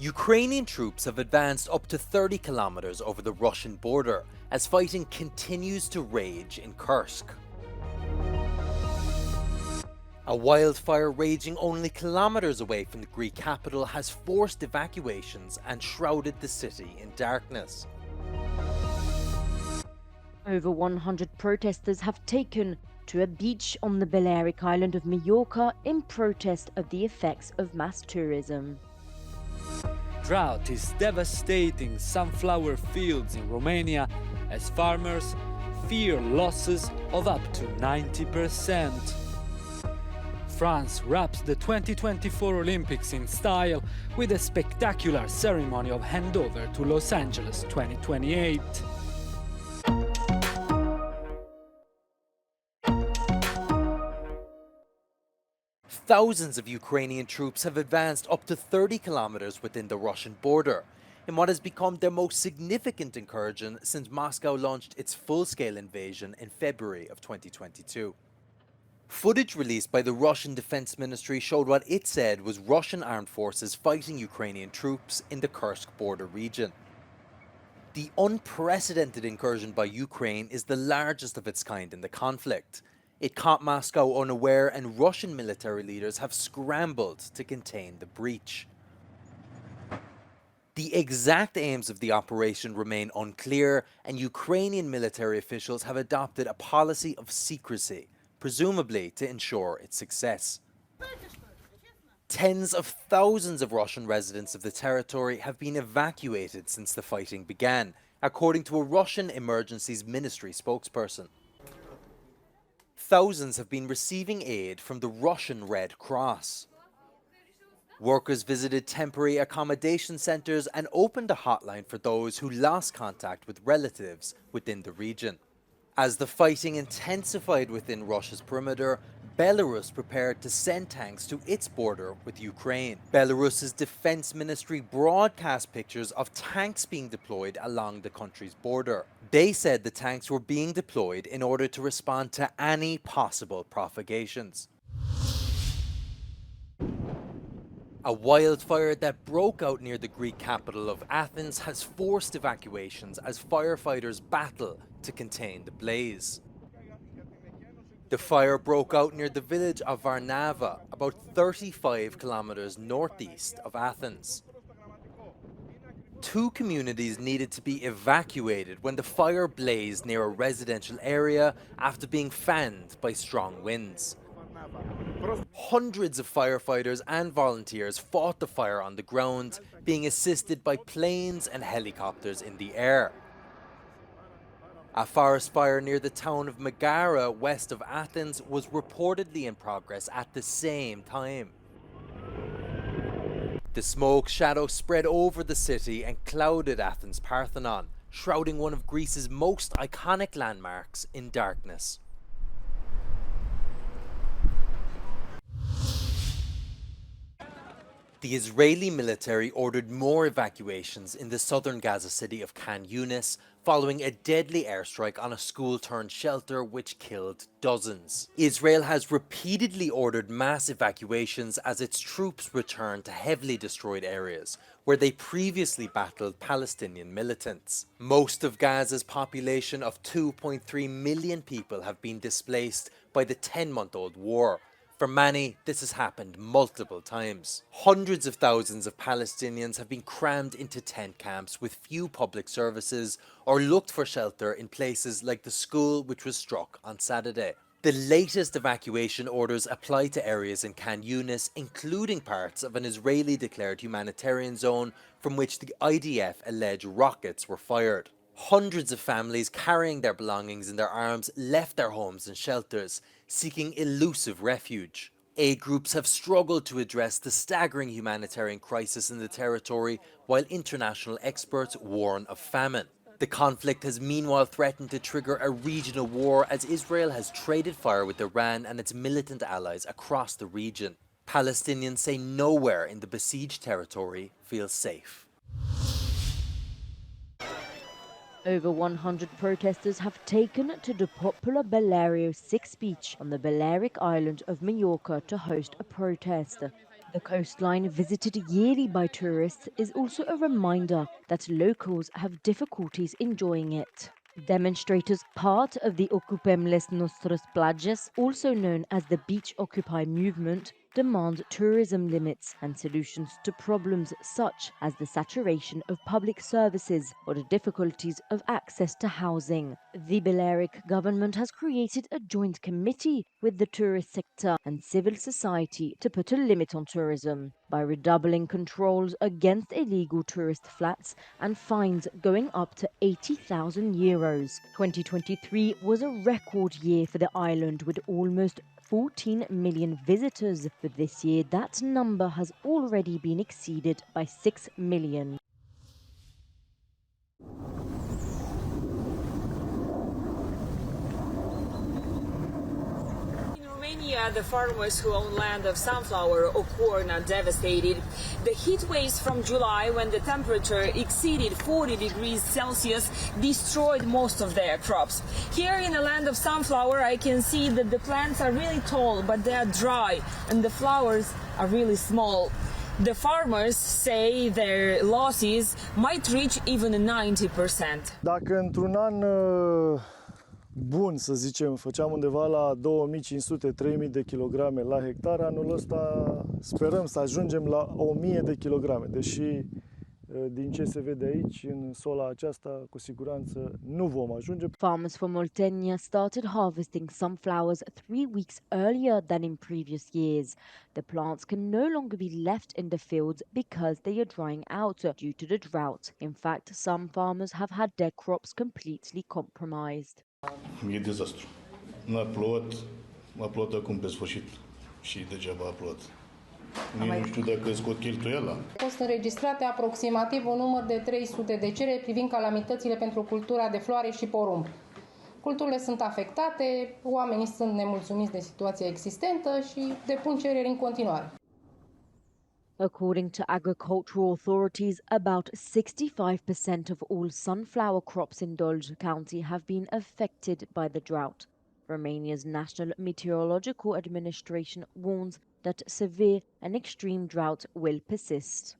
Ukrainian troops have advanced up to 30 kilometers over the Russian border as fighting continues to rage in Kursk. A wildfire raging only kilometers away from the Greek capital has forced evacuations and shrouded the city in darkness. Over 100 protesters have taken to a beach on the Balearic island of Majorca in protest of the effects of mass tourism. Drought is devastating sunflower fields in Romania as farmers fear losses of up to 90%. France wraps the 2024 Olympics in style with a spectacular ceremony of handover to Los Angeles 2028. Thousands of Ukrainian troops have advanced up to 30 kilometers within the Russian border, in what has become their most significant incursion since Moscow launched its full-scale invasion in February of 2022. Footage released by the Russian Defense Ministry showed what it said was Russian armed forces fighting Ukrainian troops in the Kursk border region. The unprecedented incursion by Ukraine is the largest of its kind in the conflict. It caught Moscow unaware, and Russian military leaders have scrambled to contain the breach. The exact aims of the operation remain unclear, and Ukrainian military officials have adopted a policy of secrecy, presumably to ensure its success. Tens of thousands of Russian residents of the territory have been evacuated since the fighting began, according to a Russian Emergencies Ministry spokesperson. Thousands have been receiving aid from the Russian Red Cross. Workers visited temporary accommodation centers and opened a hotline for those who lost contact with relatives within the region. As the fighting intensified within Russia's perimeter, Belarus prepared to send tanks to its border with Ukraine. Belarus's defense ministry broadcast pictures of tanks being deployed along the country's border. They said the tanks were being deployed in order to respond to any possible provocations. A wildfire that broke out near the Greek capital of Athens has forced evacuations as firefighters battle to contain the blaze. The fire broke out near the village of Varnava, about 35 kilometers northeast of Athens. Two communities needed to be evacuated when the fire blazed near a residential area after being fanned by strong winds. Hundreds of firefighters and volunteers fought the fire on the ground, being assisted by planes and helicopters in the air. A forest fire near the town of Megara, west of Athens, was reportedly in progress at the same time. The smoke shadow spread over the city and clouded Athens' Parthenon, shrouding one of Greece's most iconic landmarks in darkness. The Israeli military ordered more evacuations in the southern Gaza city of Khan Yunis following a deadly airstrike on a school-turned-shelter which killed dozens. Israel has repeatedly ordered mass evacuations as its troops return to heavily destroyed areas where they previously battled Palestinian militants. Most of Gaza's population of 2.3 million people have been displaced by the 10-month-old war. For many, this has happened multiple times. Hundreds of thousands of Palestinians have been crammed into tent camps with few public services or looked for shelter in places like the school which was struck on Saturday. The latest evacuation orders apply to areas in Khan Yunis, including parts of an Israeli-declared humanitarian zone from which the IDF allege rockets were fired. Hundreds of families carrying their belongings in their arms left their homes and shelters, seeking elusive refuge. Aid groups have struggled to address the staggering humanitarian crisis in the territory, while international experts warn of famine. The conflict has meanwhile threatened to trigger a regional war as Israel has traded fire with Iran and its militant allies across the region. Palestinians say nowhere in the besieged territory feels safe. Over 100 protesters have taken to the popular Baleario 6 beach on the Balearic island of Majorca to host a protest. The coastline, visited yearly by tourists, is also a reminder that locals have difficulties enjoying it. Demonstrators, part of the Ocupem les Nostres Plages, also known as the Beach Occupy movement, demand tourism limits and solutions to problems such as the saturation of public services or the difficulties of access to housing. The Balearic government has created a joint committee with the tourist sector and civil society to put a limit on tourism by redoubling controls against illegal tourist flats and fines going up to €80,000. 2023 was a record year for the island with almost 14 million visitors, but this year that number has already been exceeded by 6 million. In Romania, the farmers who own land of sunflower or corn are devastated. The heat waves from July, when the temperature exceeded 40 degrees Celsius, destroyed most of their crops. Here in the land of sunflower, I can see that the plants are really tall, but they are dry, and the flowers are really small. The farmers say their losses might reach even 90%. Dacă într-un an bun, să zicem, făceam undeva la 2500-3000 de kilograme la hectar, anul ăsta sperăm să ajungem la 1000 de kilograme, deși din ce se vede aici, în sola aceasta, cu siguranță nu vom ajunge. Farmers from Oltenia started harvesting sunflowers 3 weeks earlier than in previous years. The plants can no longer be left in the fields because they are drying out due to the drought. In fact, some farmers have had their crops completely compromised. E dezastru. A plouat acum pe sfârșit și degeaba a plouat. Nici nu știu dacă scot cheltuiala. Au fost înregistrate aproximativ un număr de 300 de cereri privind calamitățile pentru cultura de floare și porumb. Culturile sunt afectate, oamenii sunt nemulțumiți de situația existentă și depun cereri în continuare. According to agricultural authorities, about 65% of all sunflower crops in Dolj County have been affected by the drought. Romania's National Meteorological Administration warns that severe and extreme drought will persist.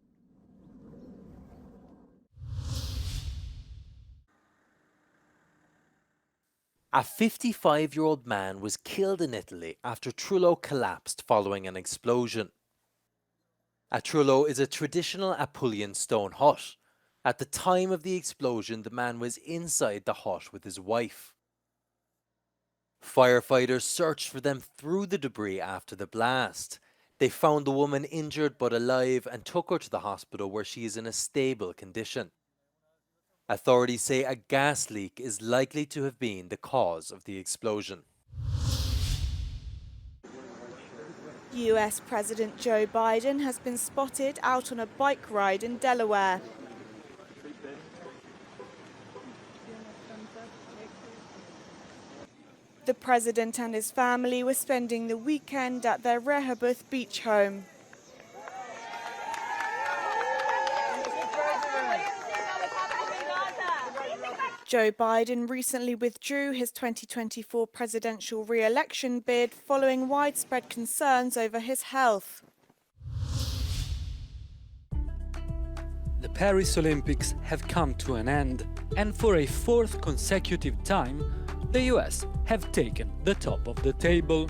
A 55-year-old man was killed in Italy after Trullo collapsed following an explosion. A trullo is a traditional Apulian stone hut. At the time of the explosion, the man was inside the hut with his wife. Firefighters searched for them through the debris after the blast. They found the woman injured but alive and took her to the hospital, where she is in a stable condition. Authorities say a gas leak is likely to have been the cause of the explosion. US President Joe Biden has been spotted out on a bike ride in Delaware. The president and his family were spending the weekend at their Rehoboth beach home. Joe Biden recently withdrew his 2024 presidential re-election bid following widespread concerns over his health. The Paris Olympics have come to an end, and for a fourth consecutive time, the US have taken the top of the table.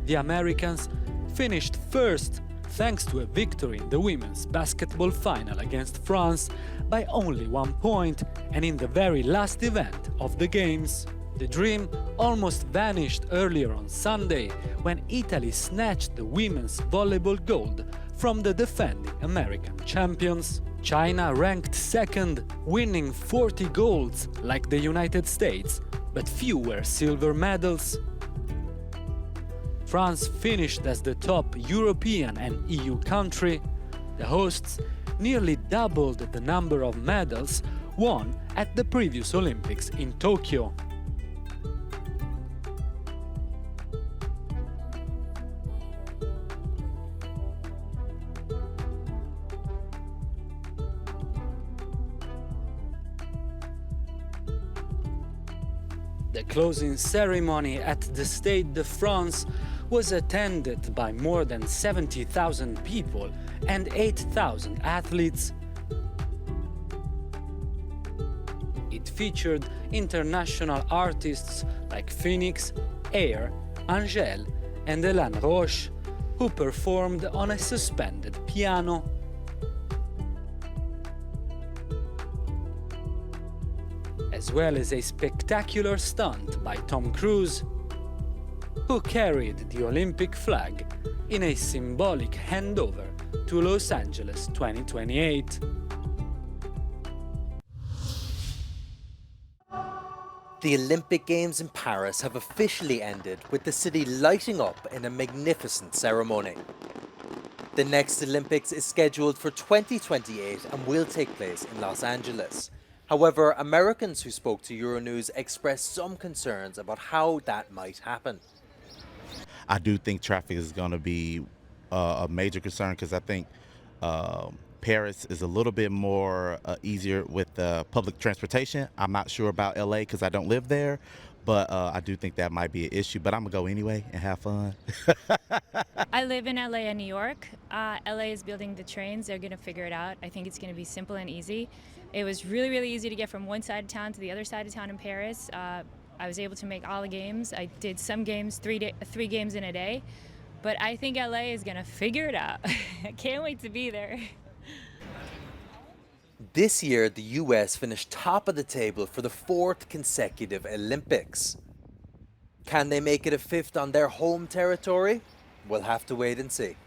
The Americans finished first thanks to a victory in the women's basketball final against France by only 1 point, and in the very last event of the Games. The dream almost vanished earlier on Sunday when Italy snatched the women's volleyball gold from the defending American champions. China ranked second, winning 40 golds like the United States, but fewer silver medals. France finished as the top European and EU country. The hosts nearly doubled the number of medals won at the previous Olympics in Tokyo. The closing ceremony at the Stade de France was attended by more than 70,000 people and 8,000 athletes. It featured international artists like Phoenix, Air, Angèle and Hélène Roche, who performed on a suspended piano. As well as a spectacular stunt by Tom Cruise, who carried the Olympic flag in a symbolic handover to Los Angeles 2028. The Olympic Games in Paris have officially ended, with the city lighting up in a magnificent ceremony. The next Olympics is scheduled for 2028 and will take place in Los Angeles. However, Americans who spoke to Euronews expressed some concerns about how that might happen. I do think traffic is going to be a major concern, because I think Paris is a little bit more easier with public transportation. I'm not sure about LA because I don't live there, but I do think that might be an issue. But I'm going to go anyway and have fun. I live in LA and New York. LA is building the trains. They're going to figure it out. I think it's going to be simple and easy. It was really, really easy to get from one side of town to the other side of town in Paris. I was able to make all the games. I did some games, three games in a day. But I think LA is going to figure it out. I can't wait to be there. This year, the US finished top of the table for the 4th consecutive Olympics. Can they make it a 5th on their home territory? We'll have to wait and see.